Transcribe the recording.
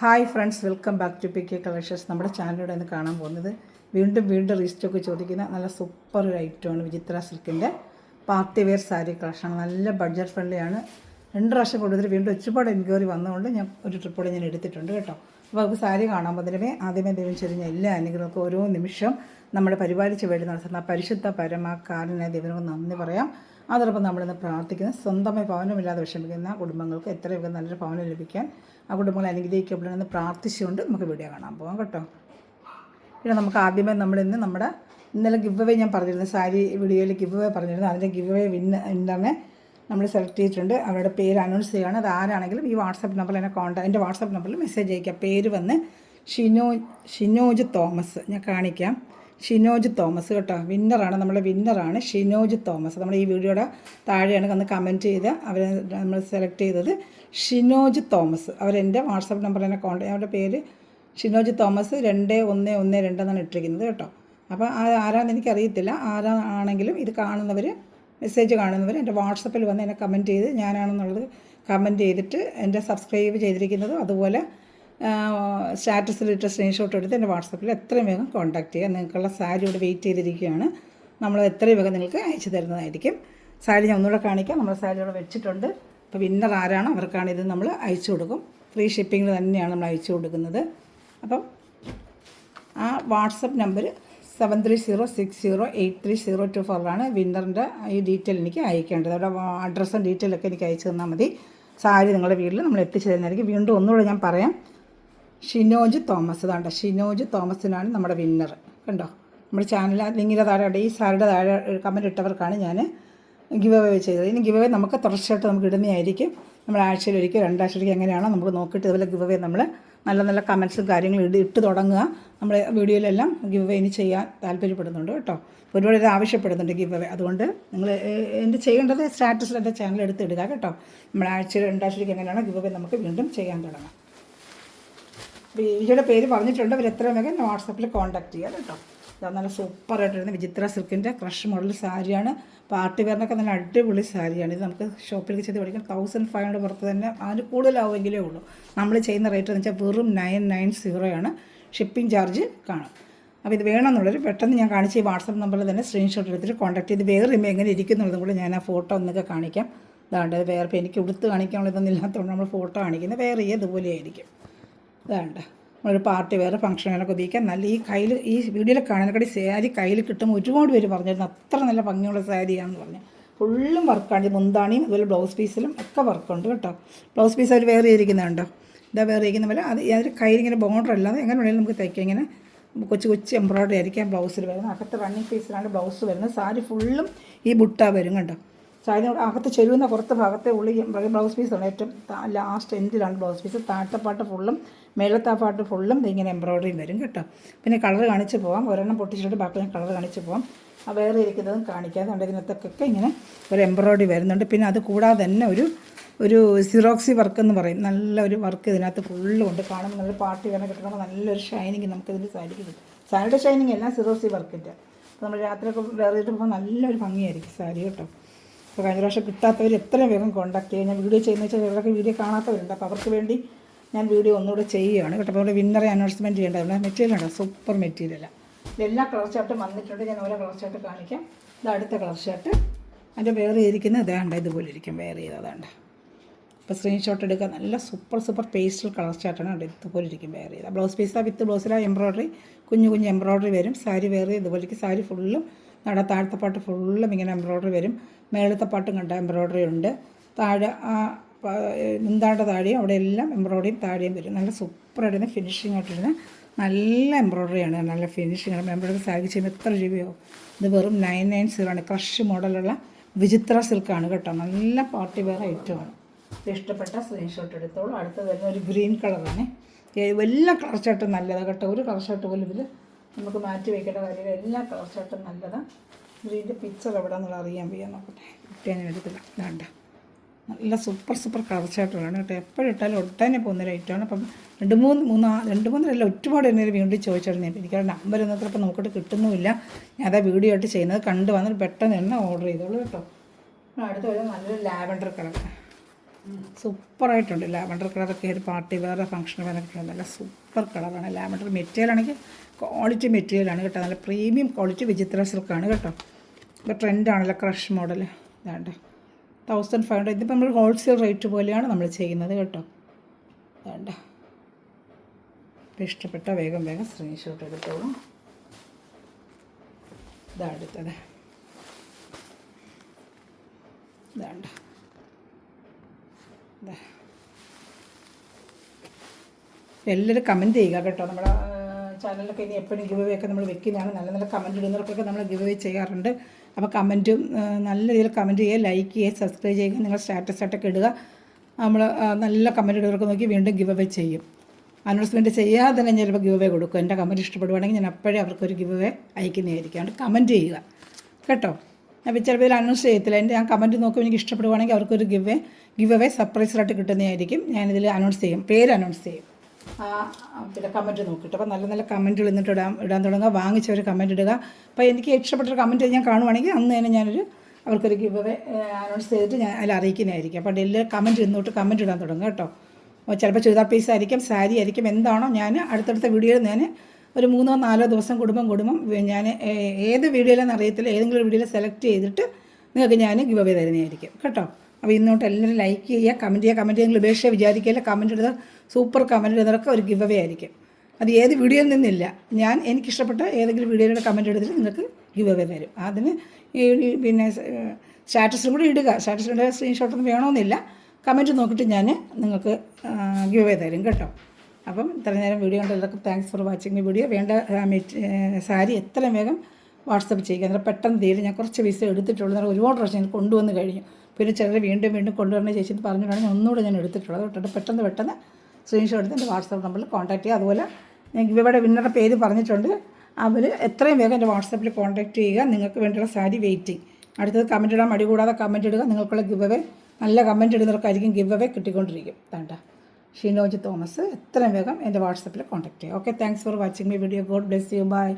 Hi friends, welcome back to P K collections. നമ്മുടെ ചാനലിലൂടെ ഇന്ന് കാണാൻ പോകുന്നത് വീണ്ടും റീസ്റ്റോക്ക് ചോദിക്കുന്ന നല്ല സൂപ്പർ ഒരു ഐറ്റമാണ് വിചിത്ര സിൽക്കിൻ്റെ പാർട്ടി വെയർ സാരി കളക്ഷനാണ്. നല്ല ബഡ്ജറ്റ് ഫ്രണ്ട്ലിയാണ്. 2 പ്രാവശ്യം കൊടുത്തിട്ട് വീണ്ടും ഒരുപാട് എൻക്വയറി വന്നതുകൊണ്ട് ഞാൻ ഒരു ട്രിപ്പോടെ ഞാൻ എടുത്തിട്ടുണ്ട് കേട്ടോ. അപ്പോൾ നമുക്ക് സാരി കാണാൻ പോകുന്നതിന് ആദ്യമേ ദൈവം ചെറിഞ്ഞ എല്ലാ അനുഗ്രഹങ്ങൾക്കും ഓരോ നിമിഷം നമ്മുടെ പരിപാലിച്ച് വേണ്ടി നടത്തുന്ന പരിശുദ്ധ പരമാകാരനായ ദൈവങ്ങൾക്ക് നന്ദി പറയാം. അതോടൊപ്പം നമ്മളിന്ന് പ്രാർത്ഥിക്കുന്നത് സ്വന്തമായി ഭവനമില്ലാതെ വിഷമിക്കുന്ന കുടുംബങ്ങൾക്ക് എത്രയൊക്കെ നല്ലൊരു ഭവനം ലഭിക്കാൻ ആ കുടുംബങ്ങളെ അനുഗ്രഹിക്കപ്പെടണമെന്ന് പ്രാർത്ഥിച്ചുകൊണ്ട് നമുക്ക് വീഡിയോ കാണാൻ പോകാം കേട്ടോ. പിന്നെ നമുക്ക് ആദ്യമേ ഇന്നലെ ഗിവ് അവേ ഞാൻ പറഞ്ഞിരുന്നു, സാരി വീഡിയോയിൽ ഗിവ് അവേ പറഞ്ഞിരുന്നു. അതിൻ്റെ ഗിവ് അവേ വിന്നറിനെ നമ്മൾ സെലക്ട് ചെയ്തിട്ടുണ്ട്. അവരുടെ പേര് അനൗൺസ് ചെയ്യുകയാണ്. അത് ആരാണെങ്കിലും ഈ വാട്സാപ്പ് നമ്പറിൽ എന്നെ എൻ്റെ വാട്സാപ്പ് നമ്പറിൽ മെസ്സേജ് അയക്കുക. പേര് വന്ന് ഷിനോജ് തോമസ്. ഞാൻ കാണിക്കാം. ഷിനോജ് തോമസ് കേട്ടോ. നമ്മുടെ വിന്നറാണ് ഷിനോജ് തോമസ്. നമ്മൾ ഈ വീഡിയോയുടെ താഴെയാണ് വന്ന് കമൻറ്റ് ചെയ്ത് അവരെ നമ്മൾ സെലക്ട് ചെയ്തത് ഷിനോജ് തോമസ്. അവരെൻ്റെ വാട്സാപ്പ് നമ്പറിൽ തന്നെ അവരുടെ പേര് ഷിനോജ് തോമസ് 2112 എന്നാണ് ഇട്ടിരിക്കുന്നത് കേട്ടോ. അപ്പോൾ ആരാണെന്ന് എനിക്കറിയത്തില്ല. ആരാണെങ്കിലും ഇത് മെസ്സേജ് കാണുന്നവർ എൻ്റെ വാട്സപ്പിൽ വന്ന് എന്നെ കമൻറ്റ് ചെയ്ത് ഞാനാണെന്നുള്ളത് കമൻറ്റ് ചെയ്തിട്ട് എൻ്റെ സബ്സ്ക്രൈബ് ചെയ്തിരിക്കുന്നതും അതുപോലെ സ്റ്റാറ്റസിലിട്ട് സ്ക്രീൻഷോട്ട് എടുത്ത് എൻ്റെ വാട്സപ്പിൽ എത്രയും വേഗം കോൺടാക്റ്റ് ചെയ്യുക. നിങ്ങൾക്കുള്ള സാരി ഇവിടെ വെയിറ്റ് ചെയ്തിരിക്കുകയാണ്. നമ്മൾ എത്രയും വേഗം നിങ്ങൾക്ക് അയച്ചു തരുന്നതായിരിക്കും. സാരി ഞാൻ ഒന്നുകൂടെ കാണിക്കാം. നമ്മൾ സാരി ഇവിടെ വെച്ചിട്ടുണ്ട്. അപ്പോൾ വിന്നർ ആരാണോ അവർക്കാണ് ഇത് നമ്മൾ അയച്ചു കൊടുക്കും. ഫ്രീ ഷിപ്പിങ്ങിൽ തന്നെയാണ് നമ്മൾ അയച്ചു കൊടുക്കുന്നത്. അപ്പം ആ വാട്സപ്പ് നമ്പർ 7306083024 വിന്നറിൻ്റെ ഈ ഡീറ്റെയിൽ എനിക്ക് അയക്കേണ്ടത്. അവിടെ അഡ്രസ്സും ഡീറ്റെയിലൊക്കെ എനിക്ക് അയച്ചു തന്നാൽ മതി. സാരി നിങ്ങളുടെ വീട്ടിൽ നമ്മൾ എത്തിച്ചു തരുന്നതായിരിക്കും. വീണ്ടും ഒന്നുകൂടെ ഞാൻ പറയാം. ഷിനോജ് തോമസ്. അതാണ്ട് ഷിനോജ് തോമസിനാണ് നമ്മുടെ വിന്നർ. കണ്ടോ, നമ്മുടെ ചാനൽ ലിങ്കിൻ്റെ താഴെ ഈ സാരിയുടെ താഴെ കമൻറ്റ് ഇട്ടവർക്കാണ് ഞാൻ ഗിവ് അവേ ചെയ്തത്. ഇനി ഗിവ് അവേ നമുക്ക് തുടർച്ചയായിട്ട് നമുക്ക് ഇടുന്നതായിരിക്കും. നമ്മൾ ആഴ്ചയിലൊരിക്കൽ 2 ആഴ്ചയിലൊരിക്കൽ എങ്ങനെയാണോ നമ്മൾ നോക്കിയിട്ട് ഇതുപോലെ ഗിവ് അവേ നമ്മൾ നല്ല കമൻറ്റ്സും കാര്യങ്ങളും ഇട്ട് തുടങ്ങുക. നമ്മൾ വീഡിയോയിലെല്ലാം ഗിവ് അവേ ഇനി ചെയ്യാൻ താല്പര്യപ്പെടുന്നുണ്ട് കേട്ടോ. ഒരുപാട് ഇത് ആവശ്യപ്പെടുന്നുണ്ട് ഗിവ് അവേ. അതുകൊണ്ട് നിങ്ങൾ എന്ത് ചെയ്യേണ്ടത്, സ്റ്റാറ്റസിൽ എൻ്റെ ചാനൽ എടുത്തിടുക കേട്ടോ. നമ്മൾ ആഴ്ചയിൽ 2 ആഴ്ചയിലേക്ക് എങ്ങനെയാണോ ഗിവ് അവേ നമുക്ക് വീണ്ടും ചെയ്യാൻ തുടങ്ങാം. വീഡിയോയുടെ പേര് പറഞ്ഞിട്ടുണ്ട്. അവർ എത്രയും വേഗം വാട്സാപ്പിൽ കോൺടാക്ട് ചെയ്യാം കേട്ടോ. ഇത് നല്ല സൂപ്പറായിട്ടിരുന്ന വിചിത്ര സിൽക്കിൻ്റെ ക്രഷ് മോഡൽ സാരിയാണ്. പാർട്ടി വെയറിനൊക്കെ നല്ല അടിപൊളി സാരിയാണ്. ഇത് നമുക്ക് ഷോപ്പിലേക്ക് ചെയ്ത് പഠിക്കാം. 1500 പുറത്ത് തന്നെ അതിന് കൂടുതലാവുമെങ്കിലേ ഉള്ളൂ. നമ്മൾ ചെയ്യുന്ന റേറ്റ് എന്ന് വെച്ചാൽ വെറും 990 ആണ്. ഷിപ്പിംഗ് ചാർജ് കാണും. അപ്പോൾ ഇത് വേണമെന്നുള്ളൊരു പെട്ടെന്ന് ഞാൻ കാണിച്ച് ഈ വാട്സപ്പ് നമ്പറിൽ തന്നെ സ്ക്രീൻഷോട്ട് എടുത്തിട്ട് കോൺടാക്ട് ചെയ്ത് വേറെ എങ്ങനെ ഇരിക്കുന്നുള്ളതും കൂടെ ഞാൻ ആ ഫോട്ടോ ഒന്നൊക്കെ കാണിക്കാം. ഇതാണ്ട് വേറെ ഇപ്പോൾ എനിക്ക് ഉടുത്ത് കാണിക്കാനുള്ള ഇതൊന്നും ഇല്ലാത്തതുകൊണ്ട് നമ്മൾ ഫോട്ടോ കാണിക്കുന്നത് വേറെ ഇതുപോലെ ആയിരിക്കും. ഇതാണ്ട് നമ്മളൊരു പാർട്ടി വേറെ ഫംഗ്ഷൻ വേനൊക്കെ ഉപയോഗിക്കാം. നല്ല ഈ വീഡിയോയിൽ കാണാനൊക്കെ സാരി കയ്യിൽ കിട്ടുമ്പോൾ ഒരുപാട് പേര് പറഞ്ഞിരുന്നു അത്ര നല്ല ഭംഗിയുള്ള സാരിയാണെന്ന് പറഞ്ഞു. ഫുള്ളും വർക്കാണ്. മുന്താണിയും അതുപോലെ ബ്ലൗസ് പീസിലും ഒക്കെ വർക്കുണ്ട് കേട്ടോ. ബ്ലൗസ് പീസ് അവർ വേറെ ഇരിക്കുന്നുണ്ടോ, ഇതാ വേറെ ഇരിക്കുന്ന പോലെ അതിൽ കയ്യിൽ ഇങ്ങനെ ബോർഡർ അല്ലാതെ എങ്ങനെ വേണമെങ്കിലും നമുക്ക് തയ്ക്കാം. ഇങ്ങനെ കൊച്ചു എംബ്രോയ്ഡറി ആയിരിക്കാം ബ്ലൗസിൽ വരുന്നത്. അകത്ത് റണ്ണിങ് പീസിലാണ് ബ്ലൗസ് വരുന്നത്. സാരി ഫുള്ളും ഈ ബുട്ട വരും കണ്ടോ. സാരി അകത്ത് ചെരുവുന്ന പുറത്ത് ഭാഗത്തെ ബ്ലൗസ് പീസാണ്. ഏറ്റവും ലാസ്റ്റ് എൻഡിലാണ് ബ്ലൗസ് പീസ്. താഴത്തെ ഫുള്ളും മേലത്തെ പാട്ട് ഫുള്ളും ഇങ്ങനെ എംബ്രോയ്ഡറിയും വരും കേട്ടോ. പിന്നെ കളർ കാണിച്ച് പോകാം. ഒരെണ്ണം പൊട്ടിച്ചിട്ട് ബാക്കി ഞാൻ കളർ കാണിച്ച് പോകാം. ആ വേറെ ഇരിക്കുന്നതും കാണിക്കാതെ ഉണ്ട്. ഇതിനകത്തൊക്കെ ഇങ്ങനെ ഒരു എംബ്രോയ്ഡറി വരുന്നുണ്ട്. പിന്നെ അത് കൂടാതെ തന്നെ ഒരു സിറോക്സി വർക്ക് എന്ന് പറയും. നല്ലൊരു വർക്ക് ഇതിനകത്ത് ഫുള്ളും ഉണ്ട്. കാണുമ്പോൾ നല്ല പാർട്ടി വേണം കിട്ടുമ്പോൾ നല്ലൊരു ഷൈനിങ് നമുക്കിതിൻ്റെ സാരിക്ക് കിട്ടും. സാരിയുടെ ഷൈനിങ് എല്ലാം സിറോക്സി വർക്കിൻ്റെ. അപ്പോൾ നമ്മൾ രാത്രിയൊക്കെ വേറെ ഇട്ട് പോകുമ്പോൾ നല്ലൊരു ഭംഗിയായിരിക്കും സാരി കേട്ടോ. അപ്പോൾ കഴിഞ്ഞ പ്രാവശ്യം കിട്ടാത്തവർ എത്രയും വേഗം കോൺടാക്ട് ചെയ്യുക. ഞാൻ വീഡിയോ ചെയ്യുന്ന വെച്ചാൽ ഇവരൊക്കെ വീഡിയോ കാണാത്തവരുണ്ട്. അപ്പോൾ അവർക്ക് വേണ്ടി ഞാൻ വീഡിയോ ഒന്നുകൂടെ ചെയ്യുകയാണ് കേട്ടോ. അപ്പോൾ ഇവിടെ വിന്നറെ അനൗൺസ്മെൻറ്റ് ചെയ്യേണ്ടതുണ്ട്. മെറ്റീരിയൽ ഉണ്ടോ, സൂപ്പർ മെറ്റീരിയലാണ്. എല്ലാ കളർ ചാർട്ടും വന്നിട്ടുണ്ട്. ഞാൻ ഓരോ കളർ ചാർട്ട് കാണിക്കാം. ഇത് അടുത്ത കളർ ചാർട്ട്. അതിൻ്റെ വേറെ ചെയ്തിരിക്കുന്നത് ഇതാണ്ട് ഇതുപോലെ ഇരിക്കും. വേറെ ചെയ്തതാണ്ട്. അപ്പോൾ സ്ക്രീൻഷോട്ട് എടുക്കുക. നല്ല സൂപ്പർ പേസ്റ്റൽ കളർ ചാർട്ടാണ്. ഉണ്ട് ഇതുപോലെ ഇരിക്കും. വേറെ ചെയ്താൽ ബ്ലൗസ് പീസാണ്. വിത്ത് ബ്ലൗസിലാണ് എംബ്രോയ്ഡറി കുഞ്ഞു എംബ്രോയ്ഡറി വരും. സാരി വേറെ ഇതുപോലേക്ക് സാരി ഫുള്ളും താഴത്തെ പാട്ട് ഫുള്ളും ഇങ്ങനെ എംബ്രോയ്ഡറി വരും. മേളത്തെ പാട്ടും കണ്ട എംബ്രോയ്ഡറി ഉണ്ട്. താഴെ മുന്താണ്ട താഴെയും അവിടെ എല്ലാം എംബ്രോയ്ഡറിയും താഴെയും വരും. നല്ല സൂപ്പറായിട്ടിരുന്ന ഫിനിഷിംഗ് ആയിട്ടിരുന്ന നല്ല എംബ്രോയ്ഡറിയാണ്. നല്ല ഫിനിഷിംഗ് എംബ്രോയ്ഡറി സാരി ചെയ്യുമ്പോൾ എത്ര രൂപയോ. ഇത് വെറും 990 ആണ്. ക്രഷ് മോഡലുള്ള വിചിത്ര സിൽക്കാണ് കേട്ടോ. നല്ല പാർട്ടി വെയർ ഐറ്റമാണ്. ഇത് ഇഷ്ടപ്പെട്ട സ്ക്രീൻഷോട്ട് എടുത്തോളൂ. അടുത്തത് വരുന്ന ഒരു ഗ്രീൻ കളറാണ്. എല്ലാ കളർ ചാർട്ടും നല്ലതാണ് കേട്ടോ. ഒരു കളർ ചാർട്ട് പോലും ഇതിൽ നമുക്ക് മാറ്റി വയ്ക്കേണ്ട കാര്യമില്ല. എല്ലാ കളർ ചാർട്ടും നല്ലതാണ്. ഗ്രീൻ്റെ പിക്ചർ എവിടെയാണെന്നുള്ള അറിയാൻ വയ്യാൻ നോക്കട്ടെ. ഇട്ടാൻ ഞാൻ എടുത്തില്ല. വേണ്ട നല്ല സൂപ്പർ കളർ ചാർട്ടുകളാണ് കേട്ടോ. എപ്പോഴും ഇട്ടാലും ഒട്ടനെ പോകുന്നൊരു ഐറ്റമാണ്. അപ്പം 2-3 ഒരുപാട് എന്നൊരു വീണ്ടും ചോദിച്ചിരുന്നു. എനിക്ക് നമ്പർ എന്നത്രപ്പോൾ നോക്കിയിട്ട് കിട്ടുന്നുമില്ല. ഞാൻ അതാ വീഡിയോ ആയിട്ട് ചെയ്യുന്നത്. കണ്ടു വന്നിട്ട് പെട്ടെന്ന് തന്നെ ഓർഡർ ചെയ്തോളൂ കേട്ടോ. അടുത്ത വരുന്നത് നല്ലൊരു ലാവൻഡർ കളർ. സൂപ്പറായിട്ടുണ്ട്. ലാവൻഡർ കളറൊക്കെ ഒരു പാർട്ടി വേറെ ഫംഗ്ഷൻ വേറൊക്കെ നല്ല സൂപ്പർ കളറാണ്. ലാവൻഡർ മെറ്റീരിയൽ ആണെങ്കിൽ ക്വാളിറ്റി മെറ്റീരിയലാണ് കേട്ടോ. നല്ല പ്രീമിയം ക്വാളിറ്റി വിചിത്ര സിൽക്കാണ് കേട്ടോ. ഇപ്പോൾ ട്രെൻഡാണല്ലോ ക്രഷ് മോഡൽ. വേണ്ട 1500. ഇതിപ്പോൾ നമ്മൾ ഹോൾസെയിൽ റേറ്റ് പോലെയാണ് നമ്മൾ ചെയ്യുന്നത് കേട്ടോ. വേണ്ട ഇപ്പോൾ ഇഷ്ടപ്പെട്ട വേഗം വേഗം സ്ക്രീൻഷോട്ട് എടുത്തോളൂ. ഇതാ അടുത്തത്. വേണ്ട എല്ലാവരും കമൻറ്റ് ചെയ്യുക കേട്ടോ. നമ്മുടെ ചാനലിലൊക്കെ ഇനി എപ്പോഴും ഗിവ് അവേ ഒക്കെ നമ്മൾ വെക്കുന്നതാണ്. നല്ല നല്ല കമൻറ്റ് ഇടുന്നവർക്കൊക്കെ നമ്മൾ ഗിവ് അവേ ചെയ്യാറുണ്ട്. അപ്പോൾ കമൻറ്റും നല്ല രീതിയിൽ കമൻറ്റ് ചെയ്യുക, ലൈക്ക് ചെയ്യുക, സബ്സ്ക്രൈബ് ചെയ്യുക, നിങ്ങൾ സ്റ്റാറ്റസായിട്ടൊക്കെ ഇടുക. നമ്മൾ നല്ല കമൻറ്റ് ഇടുന്നവർക്ക് നോക്കി വീണ്ടും ഗിവ് അവേ ചെയ്യും. അനൗൺസ്മെൻറ്റ് ചെയ്യാതെ തന്നെ ചിലപ്പോൾ ഗിവ് അവേ കൊടുക്കും. എൻ്റെ കമൻറ്റ് ഇഷ്ടപ്പെടുവാണെങ്കിൽ ഞാൻ അപ്പോഴേ അവർക്കൊരു ഗിവ് അവേ അയക്കുന്നതായിരിക്കും. അതുകൊണ്ട് കമൻറ്റ് ചെയ്യുക കേട്ടോ. അപ്പോൾ ചിലപ്പോൾ ഇതിൽ അനൗൺസ് ചെയ്യത്തില്ല. ഞാൻ കമൻറ്റ് നോക്കുമ്പോൾ എനിക്ക് ഇഷ്ടപ്പെടുവാണെങ്കിൽ അവർക്കൊരു ഗിവ് അവേ സർപ്രൈസായിട്ട് കിട്ടുന്നതായിരിക്കും. ഞാനിതിൽ അനൗൺസ് ചെയ്യും, പേര് അനൗൺസ് ചെയ്യും. പിന്നെ കമൻറ്റ് നോക്കിയിട്ട് അപ്പോൾ നല്ല നല്ല കമൻറ്റുകൾ എന്നിട്ട് ഇടാൻ തുടങ്ങുക. വാങ്ങിച്ചവർ കമൻറ്റ് ഇടുക. അപ്പോൾ എനിക്ക് ഇഷ്ടപ്പെട്ടൊരു കമൻറ്റ് ഞാൻ കാണുവാണെങ്കിൽ അന്ന് തന്നെ അവർക്കൊരു ഗിവ് അവേ അനൗൺസ് ചെയ്തിട്ട് ഞാൻ അതിൽ അറിയിക്കുന്നതായിരിക്കും. അപ്പോൾ എല്ലാവരും കമൻറ്റ് ഇന്നോട്ട് കമൻറ്റ് ഇടാൻ തുടങ്ങുക കേട്ടോ. ചിലപ്പോൾ ചുരിദാർ പീസ് ആയിരിക്കും, സാരി ആയിരിക്കും, എന്താണോ ഞാൻ അടുത്തടുത്ത വീഡിയോയിൽ ഞാൻ ഒരു 3-4 ദിവസം കൂടുമ്പം ഞാൻ ഏത് വീഡിയോയിലെന്ന് അറിയത്തില്ല, ഏതെങ്കിലും ഒരു വീഡിയോയിൽ സെലക്ട് ചെയ്തിട്ട് നിങ്ങൾക്ക് ഞാൻ ഗിവ് അവേ തരുന്നതായിരിക്കും കേട്ടോ. അപ്പോൾ ഇന്നോട്ട് എല്ലാവരും ലൈക്ക് ചെയ്യുക, കമൻറ്റ് ചെയ്യുക. കമൻറ്റ് ചെയ്യുന്ന ഉപേക്ഷ വിചാരിക്കില്ല. കമൻറ്റ് ഇടുന്നത് സൂപ്പർ കമൻറ്റ് ഇടുന്നതൊക്കെ ഒരു ഗിവ് അവേ ആയിരിക്കും. അത് ഏത് വീഡിയോയിൽ നിന്നില്ല, ഞാൻ എനിക്കിഷ്ടപ്പെട്ട ഏതെങ്കിലും വീഡിയോയിലൂടെ കമൻറ്റ് എടുത്തിട്ട് നിങ്ങൾക്ക് ഗിവ് അവേ തരും. അതിന് പിന്നെ സ്റ്റാറ്റസിലും കൂടി ഇടുക. സ്റ്റാറ്റസിലൂടെ സ്ക്രീൻഷോട്ടൊന്നും വേണമെന്നില്ല. കമൻറ്റ് നോക്കിയിട്ട് ഞാൻ നിങ്ങൾക്ക് ഗിവ് അവേ തരും കേട്ടോ. അപ്പം ഇത്ര നേരം വീഡിയോ കണ്ട എല്ലാവർക്കും താങ്ക്സ് ഫോർ വാച്ചിങ് വീഡിയോ. വേണ്ട സാരി എത്രയും വേഗം വാട്സപ്പ് ചെയ്യുക. അന്നേരം പെട്ടെന്ന് തീരും. ഞാൻ കുറച്ച് പീസ് എടുത്തിട്ടുള്ളൂ. അന്നേരം ഒരുപാട് പ്രാവശ്യം ഞാൻ കൊണ്ടുവന്ന് കഴിഞ്ഞു. പിന്നെ ചിലർ വീണ്ടും കൊണ്ടുവരണ ചേച്ചി പറഞ്ഞിട്ടാണ് ഞാൻ ഒന്നുകൂടെ ഞാൻ എടുത്തിട്ടുള്ളത്. തൊട്ടിട്ട് പെട്ടെന്ന് സ്ക്രീൻഷോട്ട് എടുത്ത് എൻ്റെ വാട്സപ്പ് നമ്പറിൽ കോൺടാക്ട് ചെയ്യുക. അതുപോലെ ഞാൻ ഇവിടെ വിന്നറുടെ പേര് പറഞ്ഞിട്ടുണ്ട്. അവർ എത്രയും വേഗം എൻ്റെ വാട്സപ്പിൽ കോൺടാക്ട് ചെയ്യുക. നിങ്ങൾക്ക് വേണ്ടിയുള്ള സാരി വെയിറ്റിംഗ്. അടുത്തത് കമൻറ്റ് ഇടാൻ മടി കൂടാതെ കമൻറ്റ് ഇടുക. നിങ്ങൾക്കുള്ള ഗിവ് അവേ നല്ല കമൻറ്റ് ഇടുന്നവർക്കായിരിക്കും ഗിവ് അവേ കിട്ടിക്കൊണ്ടിരിക്കും. വേണ്ട ഷിനോജ് തോമസ് എത്രയും വേഗം എൻ്റെ വാട്സപ്പിൽ കോൺടാക്ട് ചെയ്യുക. Okay, thanks for watching my video. God bless you. By.